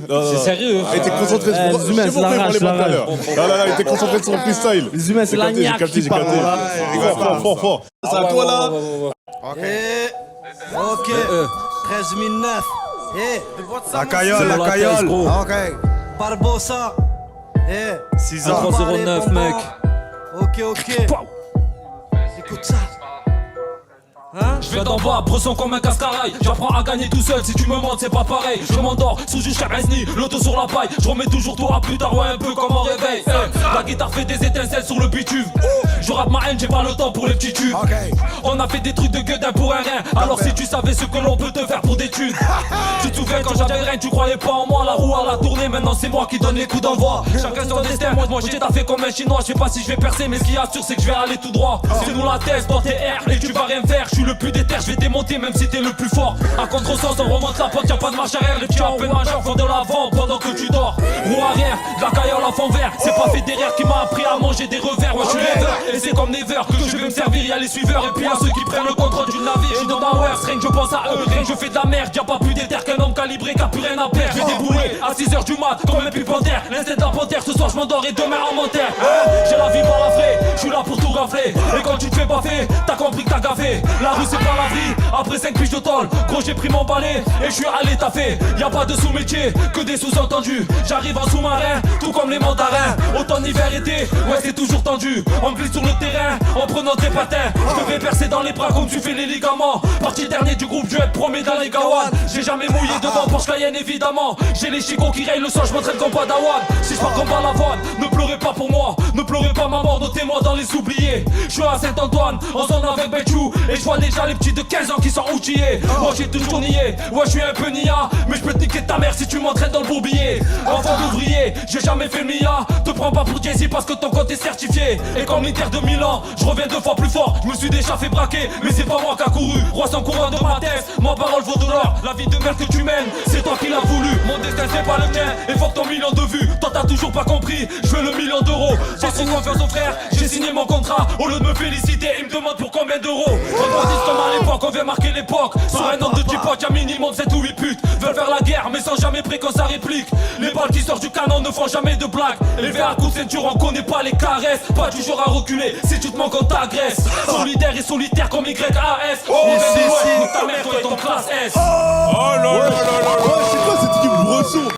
C'est sérieux. Il était concentré sur les humains, je sais c'est pourquoi il la parlait pas rage, tout à l'heure. Là, il était concentré sur son freestyle. Les humains, c'est la niaque J'ai qui parle. capté. Fort. C'est à toi là. Ok, 13 009. La caillole. Ok, Barbosa. 6 ans. 309 mec. Ok. Écoute ça. Je vais d'en bas, bresson comme un cascarail. J'apprends à gagner tout seul, si tu me montres c'est pas pareil. Je m'endors sous du Charesni, l'auto sur la paille. Je remets toujours tout à plus tard, ouais un peu comme en réveil. La guitare fait des étincelles sur le bitume. Je rappe ma haine, j'ai pas le temps pour les petits tubes. On a fait des trucs de gueudin pour un rein. Alors si tu savais ce que l'on peut te faire pour des thunes. Tu te souviens quand j'avais rien, tu croyais pas en moi. La roue à la tournée, maintenant c'est moi qui donne les coups d'envoi. Chacun son destin, moi j'ai taffé comme un chinois. Je sais pas si je vais percer, mais ce qui assure c'est que je vais aller tout droit. C'est nous la thèse dans tes airs et tu vas rien faire. Je suis le plus déter, je vais démonter même si t'es le plus fort. À contresens, on remonte la pente, y'a pas de marche arrière. Les petits à peine majeurs font de l'avant pendant que tu dors. Roue arrière, de la caillole à fond vert. C'est pas fait derrière qui m'a appris à manger des revers. Moi je suis rêveur et c'est comme Never que je vais me servir. Y'a les suiveurs et puis y'a ceux qui prennent le contrôle du navire. Je suis dans ma wares, rien que je pense à eux. Rien que je fais de la merde, y'a pas plus déter qu'un homme calibré qui a plus rien à perdre. Je vais débrouiller à 6h du mat comme un pupentaire. L'instinct de la panthère, ce soir je m'endors et demain en menteur. J'ai la vie par la vraie, je suis là pour tout rafler. Et quand tu te fais baffer, t'as compris que t'as gaffé. La rue c'est pas la vie, après 5 piges de tôle. Gros j'ai pris mon balai et je suis allé taffer. Y'a pas de sous-métier, que des sous-entendus. J'arrive en sous-marin, tout comme les mandarins. Automne, hiver, été, ouais c'est toujours tendu. On glisse sur le terrain, en prenant tes patins. Je te fais percer dans les bras comme tu fais les ligaments. Parti dernier du groupe, je vais être premier dans les gawan. J'ai jamais mouillé devant Porsche Cayenne évidemment. J'ai les chicots qui rayent le sol, je m'entraîne comme Padawan. Si je pars comme Balavoine, ne pleurez pas pour moi. Ne pleurez pas ma mort, notez-moi dans les oubliés. Je suis à Saint-Antoine, en zone avec Betchou. Et je vois déjà les petits de 15 ans qui sont outillés. Moi j'ai toujours nié, ouais je suis un peu nia. Mais je peux te niquer ta mère si tu m'entraînes dans le bourbier. Enfant d'ouvrier, j'ai jamais fait le mia. Te prends pas pour Jay-Z parce que ton compte est certifié. Et comme l'Inter de Milan, je reviens 2 fois plus fort. Je me suis déjà fait braquer, mais c'est pas moi qui a couru. Roi sans courant de ma tête, ma parole vaut de l'or. La vie de merde que tu mènes, c'est toi qui l'as voulu. Mon destin c'est pas le tien, et faut que ton million de vues. Toi t'as toujours pas compris, je veux le million d'euros. J'ai signé confiance au frère, j'ai signé mon contrat. Au lieu de me féliciter, il me demande pour combien d'euros. Rebondissent comme à l'époque, on vient marquer l'époque. Sur un nombre de typotes, y'a minimum 7 ou 8 putes. Veulent faire la guerre, mais sans jamais prêt quand ça réplique. Les balles qui sortent du canon ne font jamais de blagues. Élevé à coups de ceinture, on connaît pas les caresses. Pas du genre à reculer, si tu te manques on t'agresse. Solidaire et solitaire comme YAS. On vient de loin, nique ta mère, toi et ton classe S. Oh là là là là. C'est quoi cette équipe Bresson?